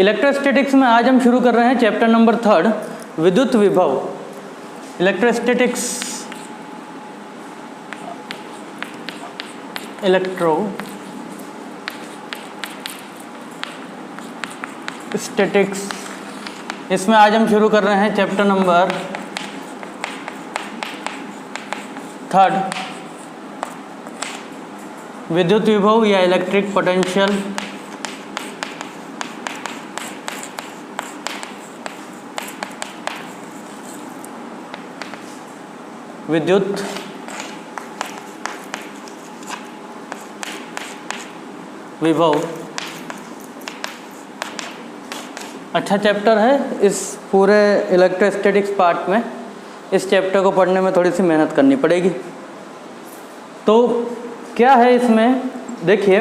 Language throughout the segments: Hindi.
इलेक्ट्रोस्टैटिक्स में आज हम शुरू कर रहे हैं चैप्टर नंबर 3 विद्युत विभव। इलेक्ट्रोस्टैटिक्स इसमें आज हम शुरू कर रहे हैं चैप्टर नंबर 3 विद्युत विभव या इलेक्ट्रिक पोटेंशियल। विद्युत विभव अच्छा चैप्टर है। इस पूरे इलेक्ट्रोस्टैटिक्स पार्ट में इस चैप्टर को पढ़ने में थोड़ी सी मेहनत करनी पड़ेगी। तो क्या है इसमें, देखिए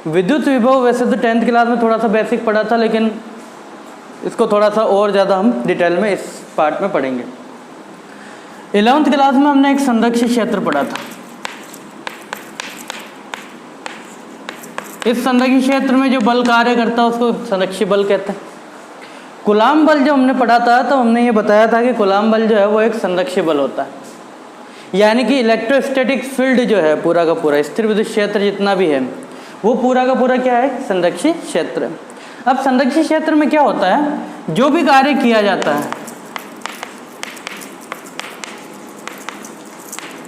विद्युत विभव वैसे तो 10th क्लास में थोड़ा सा बेसिक पढ़ा था, लेकिन इसको थोड़ा सा और ज़्यादा हम डिटेल में इस पार्ट में पढ़ेंगे। 11th क्लास में हमने एक संरक्षी क्षेत्र पढ़ा था। इस संरक्षी क्षेत्र में जो बल कार्य करता है उसको संरक्षी बल कहते हैं। कूलाम बल जो हमने पढ़ा था तो हमने ये बताया था कि कूलाम बल जो है वो एक संरक्षी बल होता है, यानी कि इलेक्ट्रोस्टैटिक फील्ड जो है पूरा का पूरा स्थिर विद्युत क्षेत्र जितना भी है वो पूरा का पूरा क्या है, संरक्षी क्षेत्र है। अब संरक्षी क्षेत्र में क्या होता है, जो भी कार्य किया जाता है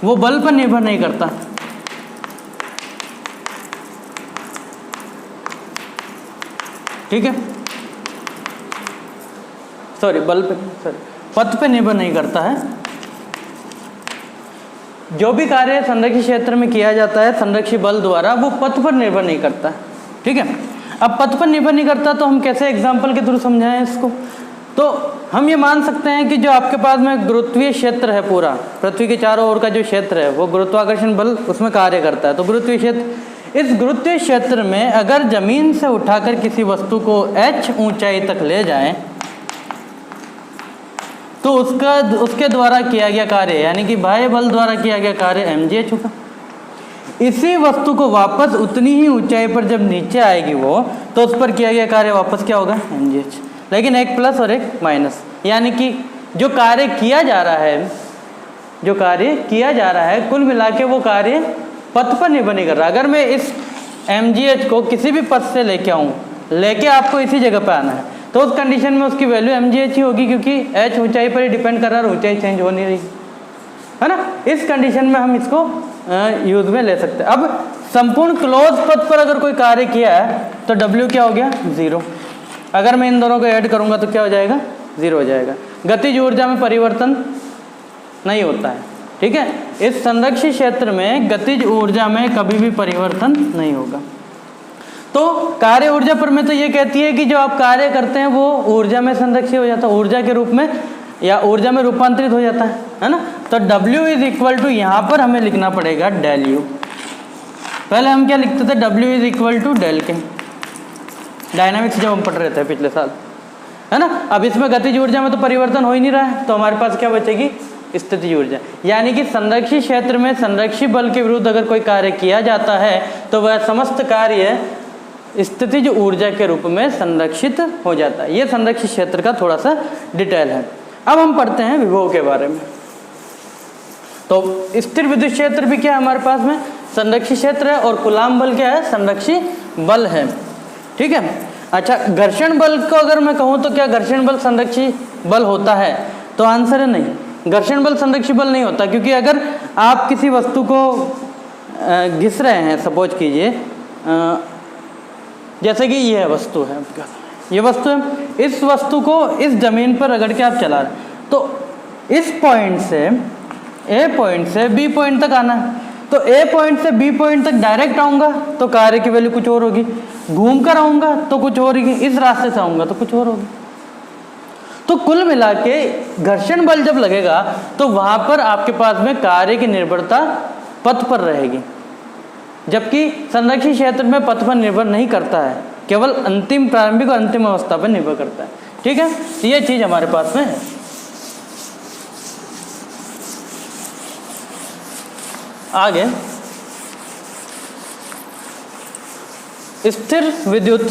वो बल पर निर्भर नहीं करता। ठीक है, पथ पे निर्भर नहीं करता है। जो भी कार्य संरक्षी क्षेत्र में किया जाता है संरक्षी बल द्वारा वो पथ पर निर्भर नहीं करता। ठीक है, अब पथ पर निर्भर नहीं करता तो हम कैसे एग्जाम्पल के थ्रू समझाएं इसको। तो हम ये मान सकते हैं कि जो आपके पास में गुरुत्वीय क्षेत्र है, पूरा पृथ्वी के चारों ओर का जो क्षेत्र है वो गुरुत्वाकर्षण बल उसमें कार्य करता है। तो गुरुत्वीय क्षेत्र, इस गुरुत्वीय क्षेत्र में अगर जमीन से उठाकर किसी वस्तु को h ऊंचाई तक ले जाएं तो उसके द्वारा किया गया कार्य यानी कि बाह्य बल द्वारा किया गया कार्य mgh होगा। इसी वस्तु को वापस उतनी ही ऊंचाई पर जब नीचे आएगी वो, तो उस पर किया गया कार्य वापस क्या होगा, mgh। लेकिन एक प्लस और एक माइनस, यानी कि जो कार्य किया जा रहा है कुल मिला के वो कार्य पथ पर निर्भर नहीं कर रहा। अगर मैं इस mgh को किसी भी पथ से लेके आऊँ, लेके आपको इसी जगह पे आना है, तो उस कंडीशन में उसकी वैल्यू mgh ही होगी, क्योंकि h ऊंचाई पर ही डिपेंड कर रहा है, ऊंचाई चेंज हो नहीं रही है ना। इस कंडीशन में हम इसको यूज में ले सकते हैं। अब संपूर्ण क्लोज पथ पर अगर कोई कार्य किया है तो w क्या हो गया, 0। अगर मैं इन दोनों को ऐड करूंगा तो क्या हो जाएगा, 0 हो जाएगा। गतिज ऊर्जा में परिवर्तन नहीं होता है। ठीक है, इस संरक्षी क्षेत्र में गतिज ऊर्जा में कभी भी परिवर्तन नहीं होगा। तो कार्य ऊर्जा पर में तो ये कहती है कि जो आप कार्य करते हैं वो ऊर्जा में संरक्षित हो जाता है, ऊर्जा के रूप में या ऊर्जा में रूपांतरित हो जाता है ना। तो W इज इक्वल टू, यहाँ पर हमें लिखना पड़ेगा डेल U। पहले हम क्या लिखते थे, W is equal to del K, dynamics जब हम पढ़ रहे थे पिछले साल, है ना। अब इसमें गतिज ऊर्जा में तो परिवर्तन हो ही नहीं रहा है, तो हमारे पास क्या बचेगी, स्थितिज ऊर्जा। यानी कि संरक्षी क्षेत्र में संरक्षी बल के विरुद्ध अगर कोई कार्य किया जाता है तो वह समस्त कार्य स्थितिज ऊर्जा के रूप में संरक्षित हो जाता है। ये संरक्षी क्षेत्र का थोड़ा सा डिटेल है। अब हम पढ़ते हैं विभव के बारे में। तो स्थिर विद्युत क्षेत्र भी क्या है हमारे पास में, संरक्षी क्षेत्र है, और कूलाम बल क्या है, संरक्षी बल है। ठीक है, अच्छा घर्षण बल को अगर मैं कहूँ तो क्या घर्षण बल संरक्षी बल होता है, तो आंसर है नहीं, घर्षण बल संरक्षी बल नहीं होता। क्योंकि अगर आप किसी वस्तु को घिस रहे हैं, सपोज कीजिए जैसे कि ये वस्तु है, ये वस्तु है, इस वस्तु को इस जमीन पर रगड़ के आप चला रहे हैं, तो इस पॉइंट से A पॉइंट से B पॉइंट तक आना है। तो A पॉइंट से B पॉइंट तक डायरेक्ट आऊँगा तो कार्य की वैल्यू कुछ और होगी, घूम कर आऊँगा तो कुछ और होगी, इस रास्ते से आऊँगा तो कुछ और होगी। तो कुल मिला के घर्षण बल जब लगेगा तो वहाँ पर आपके पास में कार्य की निर्भरता पथ पर रहेगी, जबकि संरक्षी क्षेत्र में पथ पर निर्भर नहीं करता है, केवल अंतिम प्रारंभिक और अंतिम अवस्था पर निर्भर करता है। ठीक है, तो ये चीज़ हमारे पास में है। आगे स्थिर विद्युत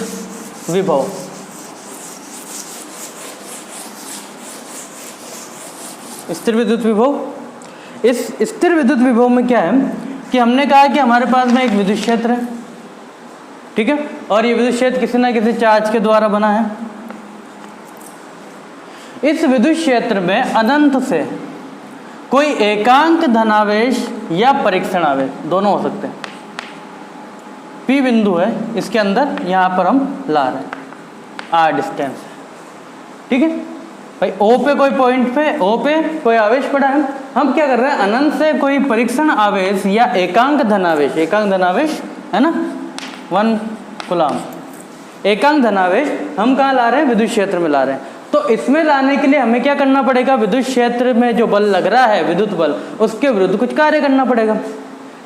विभव। स्थिर विद्युत विभव। इस स्थिर विद्युत विभव में क्या है कि हमने कहा कि हमारे पास में एक विद्युत क्षेत्र है, ठीक है, और ये विद्युत क्षेत्र किसी ना किसी चार्ज के द्वारा बना है। इस विद्युत क्षेत्र में अनंत से कोई एकांक धनावेश या परीक्षण आवेश दोनों हो सकते हैं। P बिंदु है इसके अंदर, यहाँ पर हम ला रहे हैं R डिस्टेंस, ठीक है भाई। O पे कोई पॉइंट पे, O पे कोई आवेश पड़ा है, हम क्या कर रहे हैं, अनंत से कोई परीक्षण आवेश या एकांक धनावेश, एकांक धनावेश है ना 1 कूलम, एकांक धनावेश हम कहाँ ला रहे हैं, विद्युत क्षेत्र में ला रहे हैं। तो इसमें लाने के लिए हमें क्या करना पड़ेगा, विद्युत क्षेत्र में जो बल लग रहा है, विद्युत बल, उसके विरुद्ध कुछ कार्य करना पड़ेगा,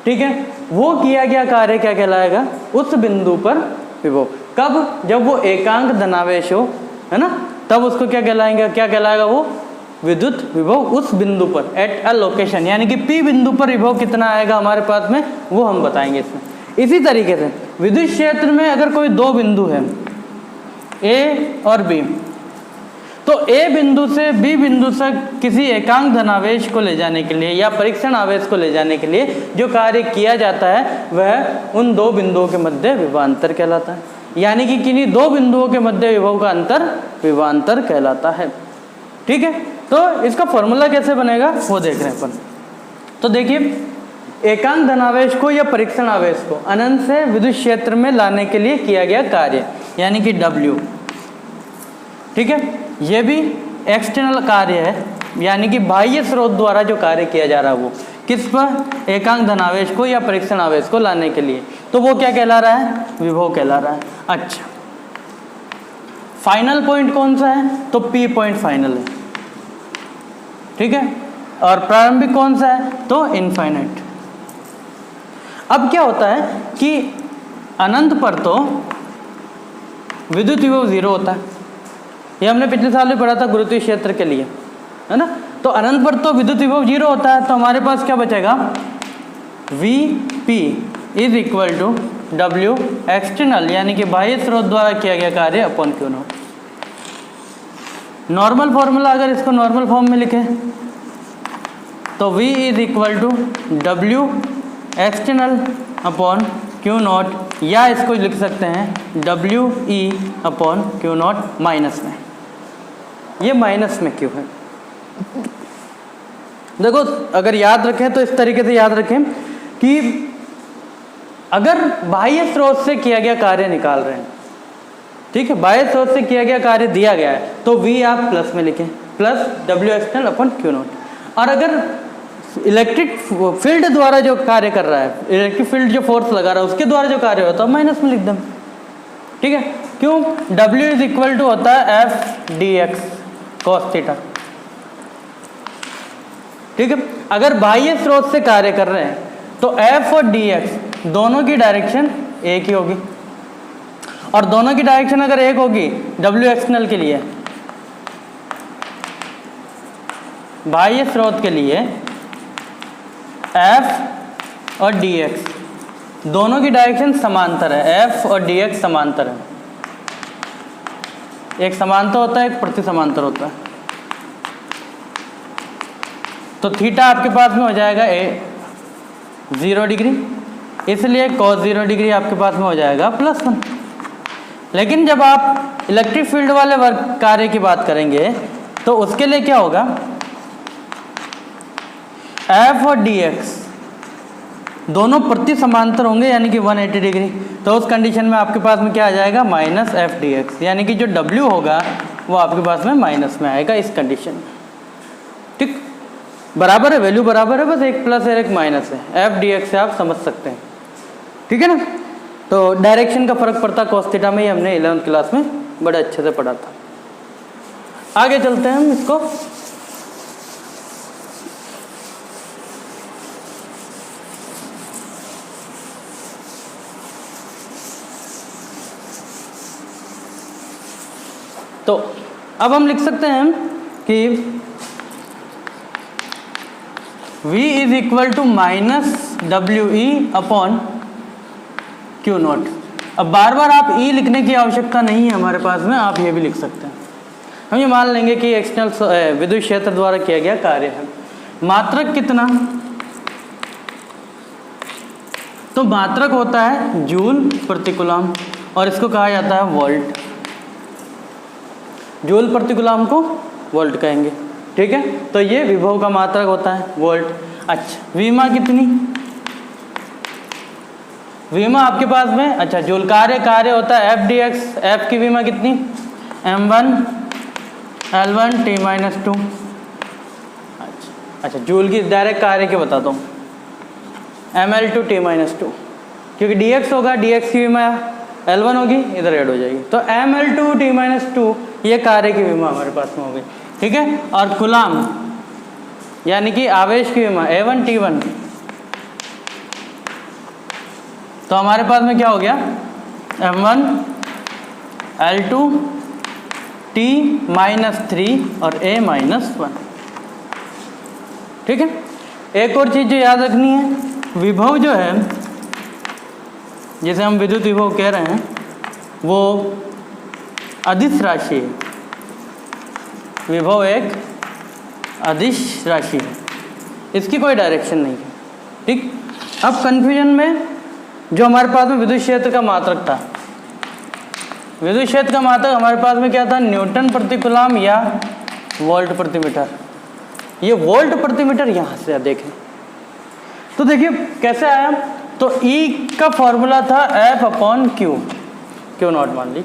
ठीक है। वो किया गया कार्य क्या कहलाएगा, उस बिंदु पर विभव। कब, जब वो एकांक धनावेश हो, है ना, तब उसको क्या कहलाएगा, क्या कहलाएगा, वो विद्युत विभव उस बिंदु पर, एट अ लोकेशन, यानी कि P बिंदु पर विभव कितना आएगा हमारे पास में, वो हम बताएंगे इसमें। इसी तरीके से विद्युत क्षेत्र में अगर कोई दो बिंदु है A और B, तो A बिंदु से B बिंदु तक किसी एकांक धनावेश को ले जाने के लिए या परीक्षण आवेश को ले जाने के लिए जो कार्य किया जाता है वह उन दो बिंदुओं के मध्य विभवांतर कहलाता है, यानी कि किन्हीं दो बिंदुओं के मध्य विभव का अंतर विभवांतर कहलाता है, ठीक है। तो इसका फॉर्मूला कैसे बनेगा वो देख रहे हैं अपन। तो देखिए, एकांक धनावेश को या परीक्षण आवेश को अनंत से विद्युत क्षेत्र में लाने के लिए किया गया कार्य, यानी कि W, ठीक है। ये भी एक्सटर्नल कार्य है, यानी कि बाह्य स्रोत द्वारा जो कार्य किया जा रहा है वो किस पर, एकांक धनावेश को या परीक्षण आवेश को लाने के लिए, तो वो क्या कहला रहा है, विभव कहला रहा है। अच्छा, फाइनल पॉइंट कौन सा है, तो P पॉइंट फाइनल है, ठीक है, और प्रारंभिक कौन सा है, तो इनफाइनाइट। अब क्या होता है कि अनंत पर तो विद्युत विभव 0 होता है, ये हमने पिछले साल भी पढ़ा था गुरुत्वीय क्षेत्र के लिए, है ना। तो अनंत पर तो विद्युत विभव 0 होता है, तो हमारे पास क्या बचेगा, Vp is equal to W external, यानी कि बाह्य स्रोत द्वारा किया गया कार्य upon Q naught. Normal formula अगर इसको नॉर्मल फॉर्म में लिखें तो V is equal to W external upon Q naught, या इसको लिख सकते हैं WE upon Q naught minus में, ये माइनस में क्यों है। देखो, अगर याद रखें तो इस तरीके से याद रखें कि अगर बाह्य स्रोत से किया गया कार्य निकाल रहे हैं, ठीक है, बाह्य स्रोत से किया गया कार्य दिया गया है, तो V आप प्लस में लिखें, plus W external upon Q not. और अगर इलेक्ट्रिक फील्ड द्वारा जो कार्य कर रहा है, इलेक्ट्रिक फील्ड जो फोर्स लगा रहा है उसके द्वारा जो कार्य होता है माइनस में लिख दें, ठीक है। क्यों, W इज इक्वल टू होता है F dx cos थीटा, ठीक है। अगर बाह्य स्रोत से कार्य कर रहे हैं तो F और dx दोनों की डायरेक्शन एक ही होगी, और दोनों की डायरेक्शन अगर एक होगी W एक्सटर्नल के लिए, बाह्य स्रोत के लिए F और dx दोनों की डायरेक्शन समांतर है, F और dx समांतर है, एक समांतर होता है एक प्रति समांतर होता है। तो थीटा आपके पास में हो जाएगा 0 डिग्री, इसलिए cos 0 डिग्री आपके पास में हो जाएगा +1। लेकिन जब आप इलेक्ट्रिक फील्ड वाले वर्क कार्य की बात करेंगे तो उसके लिए क्या होगा, F और dx दोनों प्रति समांतर होंगे, यानी कि 180 डिग्री। तो उस कंडीशन में आपके पास में क्या आ जाएगा, -F dx, यानी कि जो W होगा वो आपके पास में माइनस में आएगा इस कंडीशन में, ठीक। बराबर है, वैल्यू बराबर है, बस एक प्लस है एक माइनस है, F dx से आप समझ सकते हैं, ठीक है ना। तो डायरेक्शन का फर्क पड़ता cos थीटा में, ही हमने 11th क्लास में बड़े अच्छे से पढ़ा था। आगे चलते हैं हम इसको, तो अब हम लिख सकते हैं कि V is equal to -WE upon Q naught. अब बार बार आप E लिखने की आवश्यकता नहीं है हमारे पास में, आप ये भी लिख सकते हैं। हम ये मान लेंगे कि एक्सटर्नल विद्युत क्षेत्र द्वारा किया गया कार्य है। मात्रक कितना? तो मात्रक होता है जूल प्रति कूलम और इसको कहा जाता है वोल्ट। जूल प्रति कूलम को वोल्ट कहेंगे, ठीक है। तो ये विभव का मात्रक होता है वोल्ट। अच्छा, विमा कितनी? विमा आपके पास में, अच्छा जूल कार्य होता है एफ डी एक्स। एफ की विमा कितनी? m1 L1 T-2। अच्छा जूल की डायरेक्ट कार्य के बताता हूँ, ml2 T-2, क्योंकि dx होगा, dx की विमा L1 होगी, इधर ऐड हो जाएगी, तो ml2 T-2 ये कार्य की विमा हमारे पास में होगी, ठीक है। और कूलम यानी कि आवेश की विमा A1 T1, तो हमारे पास में क्या हो गया? m1 L2 T-3 और A-1, ठीक है। एक और चीज़ जो याद रखनी है, विभव जो है, जिसे हम विद्युत विभव कह रहे हैं, वो अदिश राशि है। विभव एक अदिश राशि है, इसकी कोई डायरेक्शन नहीं है, ठीक। अब कन्फ्यूजन में जो हमारे पास में विद्युत क्षेत्र का मात्रक था, विद्युत क्षेत्र का मात्रक हमारे पास में क्या था? न्यूटन प्रति कूलम या वोल्ट प्रति मीटर। ये वोल्ट प्रति मीटर यहाँ से देखें तो देखिए कैसे आया। तो E का फॉर्मूला था F/Q, Q0 मान ली,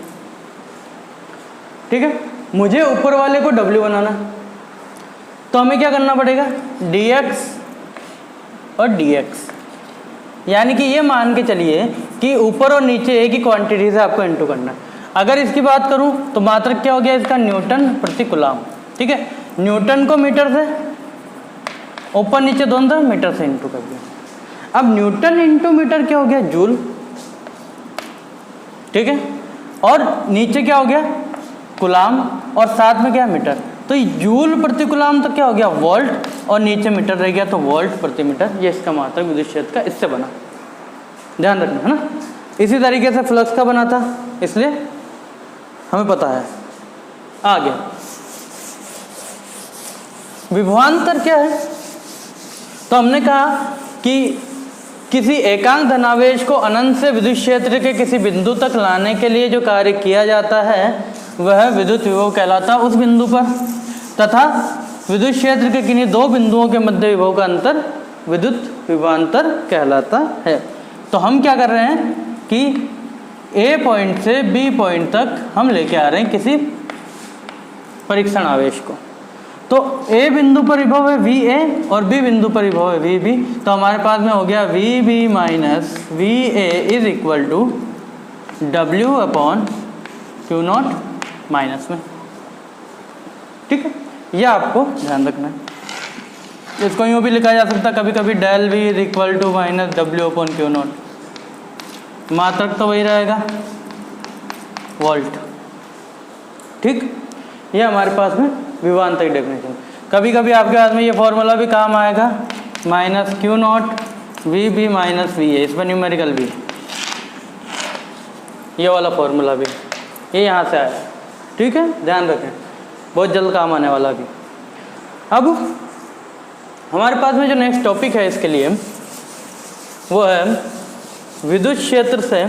ठीक है। मुझे ऊपर वाले को W बनाना, तो हमें क्या करना पड़ेगा? dx और dx, यानी कि ये मान के चलिए कि ऊपर और नीचे एक ही क्वांटिटी से आपको इंटू करना। अगर इसकी बात करूं तो मात्रक क्या हो गया इसका? न्यूटन प्रति कूलम, ठीक है। न्यूटन को मीटर से, ऊपर नीचे दोनों मीटर से इंटू कर दिया। अब न्यूटन इंटू मीटर क्या हो गया? जूल, ठीक है। और नीचे क्या हो गया? कूलम, और साथ में क्या? मीटर। तो जूल प्रति कूलम तो क्या हो गया? वोल्ट, और नीचे मीटर रह गया तो वोल्ट प्रति मीटर। ये इसका मात्रक विद्युत क्षेत्र का इससे बना, ध्यान रखना है ना। इसी तरीके से फ्लक्स का बना था, इसलिए हमें पता है। आ गया विभवांतर क्या है? तो हमने कहा कि किसी एकांक धनावेश को अनंत से विद्युत क्षेत्र के किसी बिंदु तक लाने के लिए जो कार्य किया जाता है वह विद्युत विभव कहलाता है उस बिंदु पर, तथा विद्युत क्षेत्र के किन्हीं दो बिंदुओं के मध्य विभव का अंतर विद्युत विभवांतर कहलाता है। तो हम क्या कर रहे हैं कि A पॉइंट से B पॉइंट तक हम लेके आ रहे हैं किसी परीक्षण आवेश को। तो A बिंदु पर विभव है VA और B बिंदु पर विभव है VB। तो हमारे पास में हो गया VB minus VA is equal to W/Q0 minus में, ठीक है। यह आपको ध्यान रखना है। इसको यूँ भी लिखा जा सकता कभी कभी del V is equal to minus W/Q0, मात्रक तो वही रहेगा वोल्ट, ठीक। ये हमारे पास में विभवांतर की डेफिनेशन। कभी कभी आपके पास में ये फॉर्मूला भी काम आएगा, minus Q0 VB minus VA, इस पर न्यूमेरिकल भी, ये वाला फॉर्मूला भी ये यहाँ से आया, ठीक है। ध्यान रखें, बहुत जल्द काम आने वाला भी। अब हमारे पास में जो नेक्स्ट टॉपिक है इसके लिए वो है विद्युत क्षेत्र से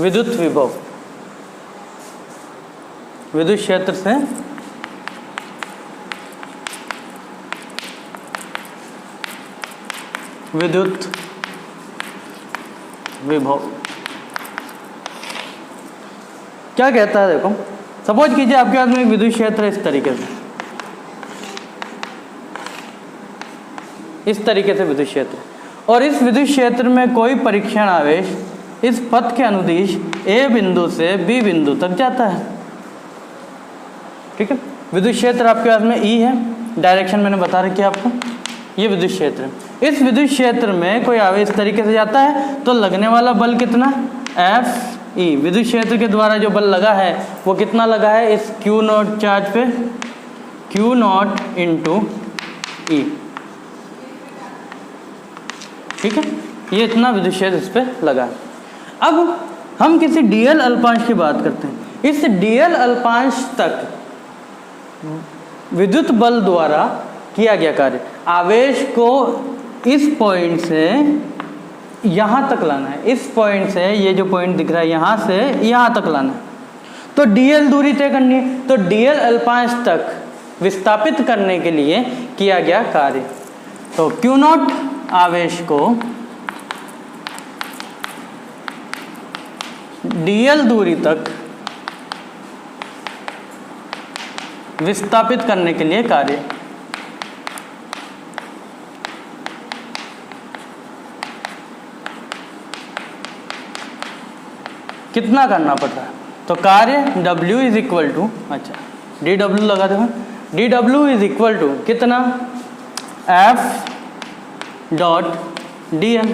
विद्युत विभव। विद्युत क्षेत्र से विद्युत विभव क्या कहता है? देखो सपोज कीजिए आपके पास में एक विद्युत क्षेत्र है इस तरीके से, इस तरीके से विद्युत क्षेत्र, और इस विद्युत क्षेत्र में कोई परीक्षण आवेश इस पथ के अनुदिश A बिंदु से B बिंदु तक जाता है, ठीक है। विद्युत क्षेत्र आपके पास में E है, डायरेक्शन मैंने बता रखी है आपको, ये विद्युत क्षेत्र है। इस विद्युत क्षेत्र में कोई आवेश इस तरीके से जाता है तो लगने वाला बल कितना? FE। विद्युत क्षेत्र के द्वारा जो बल लगा है वो कितना लगा है इस Q0 चार्ज पे? Q0 इंटू E, ठीक है। ये इतना विद्युत क्षेत्र इस पे लगा है। अब हम किसी dl अल्पांश की बात करते हैं। इस dl अल्पांश तक विद्युत बल द्वारा किया गया कार्य। आवेश को इस पॉइंट से यहाँ तक लाना है, इस पॉइंट से, ये जो पॉइंट दिख रहा है यहाँ से यहाँ तक लाना है, तो dl दूरी तय करनी है। तो dl अल्पांश तक विस्थापित करने के लिए किया गया कार्य। तो Q0 आवेश को dl दूरी तक विस्थापित करने के लिए कार्य। कितना करना पड़ रहा है? तो कार्य W इज इक्वल टू, अच्छा dW लगा दो, dW इज इक्वल टू कितना, F डॉट dl।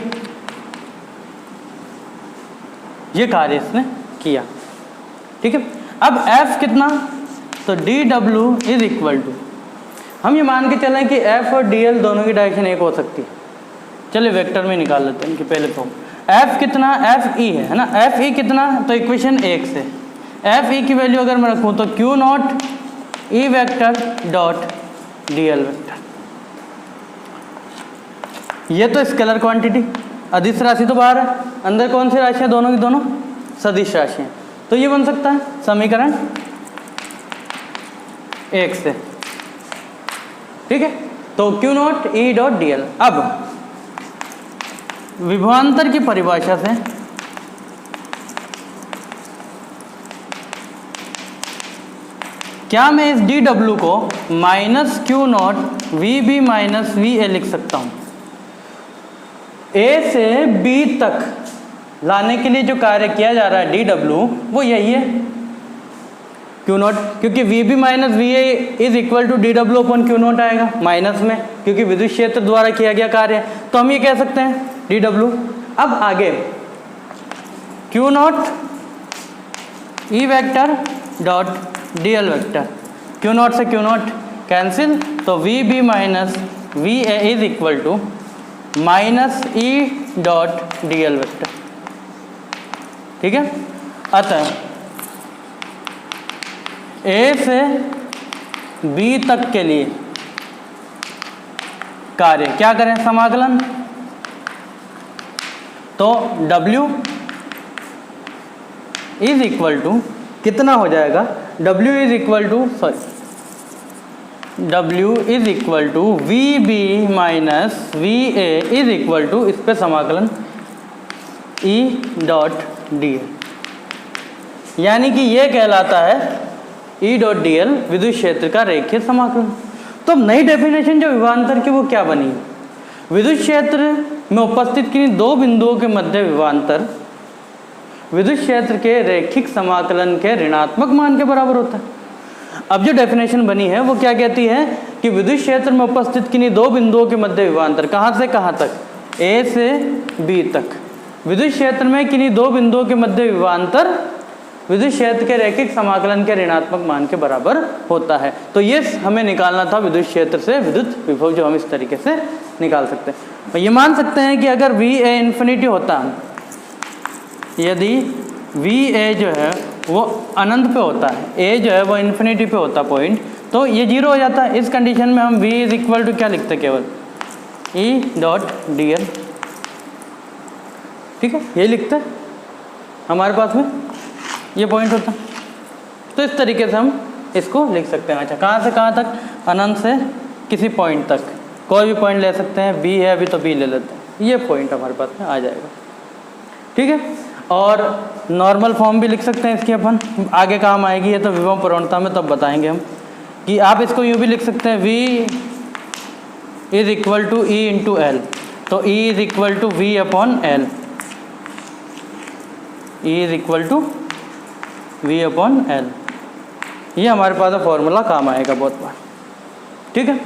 ये कार्य इसने किया, ठीक है। अब F कितना, तो dW इज इक्वल टू, हम ये मान के चलें कि F और dl दोनों की डायरेक्शन एक हो सकती है। चलिए वेक्टर में निकाल लेते हैं इनके पहले फॉर्म। F कितना, FE है ना, FE कितना, तो इक्वेशन 1 से FE की वैल्यू अगर मैं रखूँ तो Q0 E vector dot dl vector. ये तो स्केलर क्वांटिटी, अदिश राशि तो बाहर है, अंदर कौन सी राशि है, दोनों की दोनों सदिश राशि हैं। तो ये बन सकता है समीकरण 1 से, ठीक है। तो Q0 E डॉट dl। अब विभवांतर की परिभाषा से क्या मैं इस dW को minus Q0 VB minus VA लिख सकता हूं? A से B तक लाने के लिए जो कार्य किया जा रहा है dW वो यही है Q0, क्योंकि VB minus VA is equal to dW upon Q0 आएगा माइनस में, क्योंकि विद्युत क्षेत्र द्वारा किया गया कार्य है। तो हम ये कह सकते हैं dW। अब आगे Q0 E vector dot dl vector, Q0 से Q0 कैंसिल, तो VB minus VA is equal to minus E dot dl vector, ठीक है। अतः A से B तक के लिए कार्य क्या करें, समाकलन, तो W इज इक्वल टू कितना हो जाएगा, W is equal to W is equal to VB minus VA is equal to, इस पे समाकलन E डॉट dl, यानी कि ये कहलाता है E डॉट dl विद्युत क्षेत्र का रेखीय समाकलन। तो अब नई डेफिनेशन जो विभवांतर की वो क्या बनी, विद्युत क्षेत्र में उपस्थित किन्हीं दो बिंदुओं के मध्य विभवांतर विद्युत क्षेत्र के रैखिक समाकलन के ऋणात्मक मान के बराबर होता है। अब जो डेफिनेशन बनी है वो क्या कहती है कि विद्युत क्षेत्र में उपस्थित किन्हीं दो बिंदुओं के मध्य विभवांतर, कहाँ से कहाँ तक, A से B तक, विद्युत क्षेत्र में किन्हीं दो बिंदुओं के मध्य विभवांतर विद्युत क्षेत्र के रैखिक समाकलन के ऋणात्मक मान के बराबर होता है। तो ये हमें निकालना था विद्युत क्षेत्र से विद्युत विभव, जो हम इस तरीके से निकाल सकते हैं। तो ये मान सकते हैं कि अगर VA इन्फिनिटी होता, यदि VA जो है वो अनंत पे होता है, A जो है वो इन्फिनिटी पे होता पॉइंट, तो ये जीरो हो जाता है। इस कंडीशन में हम V इज इक्वल टू क्या लिखते हैं, केवल E डॉट dl, ठीक है, ये लिखते हैं, हमारे पास में ये पॉइंट होता। तो इस तरीके से हम इसको लिख सकते हैं। अच्छा, कहाँ से कहाँ तक, अनंत से किसी पॉइंट तक, कोई भी पॉइंट ले सकते हैं, B है अभी तो B ले लेते हैं, ये पॉइंट हमारे पास में आ जाएगा, ठीक है। और नॉर्मल फॉर्म भी लिख सकते हैं इसकी, अपन आगे काम आएगी, ये तो विभव प्रवणता में तब बताएंगे हम, कि आप इसको यूँ भी लिख सकते हैं V is equal to E into L, तो E is equal to V upon L, E is equal to V upon L, ये हमारे पास फॉर्मूला काम आएगा बहुत बार, ठीक है।